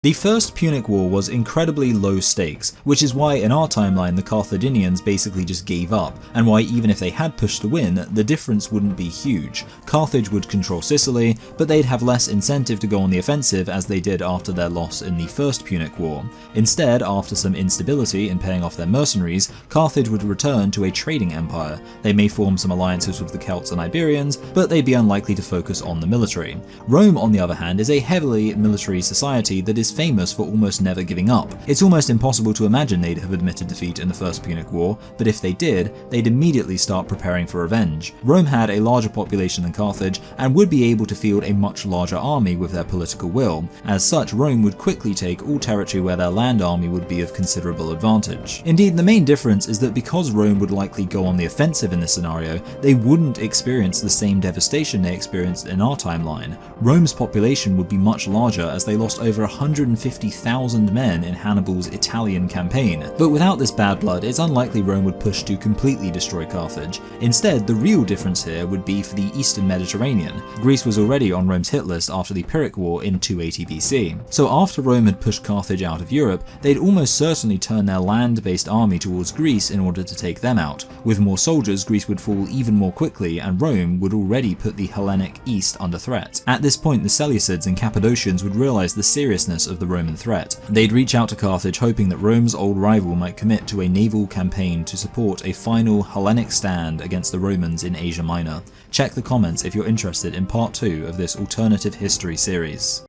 The First Punic War was incredibly low stakes, which is why in our timeline the Carthaginians basically just gave up, and why even if they had pushed to win, the difference wouldn't be huge. Carthage would control Sicily, but they'd have less incentive to go on the offensive as they did after their loss in the First Punic War. Instead, after some instability in paying off their mercenaries, Carthage would return to a trading empire. They may form some alliances with the Celts and Iberians, but they'd be unlikely to focus on the military. Rome, on the other hand, is a heavily military society that is famous for almost never giving up. It's almost impossible to imagine they'd have admitted defeat in the First Punic War, but if they did, they'd immediately start preparing for revenge. Rome had a larger population than Carthage, and would be able to field a much larger army with their political will. As such, Rome would quickly take all territory where their land army would be of considerable advantage. Indeed, the main difference is that because Rome would likely go on the offensive in this scenario, they wouldn't experience the same devastation they experienced in our timeline. Rome's population would be much larger as they lost over 150,000 men in Hannibal's Italian campaign. But without this bad blood, it's unlikely Rome would push to completely destroy Carthage. Instead, the real difference here would be for the Eastern Mediterranean. Greece was already on Rome's hit list after the Pyrrhic War in 280 BC. So after Rome had pushed Carthage out of Europe, they'd almost certainly turn their land-based army towards Greece in order to take them out. With more soldiers, Greece would fall even more quickly, and Rome would already put the Hellenic East under threat. At this point, the Seleucids and Cappadocians would realize the seriousness of the Roman threat. They'd reach out to Carthage hoping that Rome's old rival might commit to a naval campaign to support a final Hellenic stand against the Romans in Asia Minor. Check the comments if you're interested in part 2 of this alternative history series.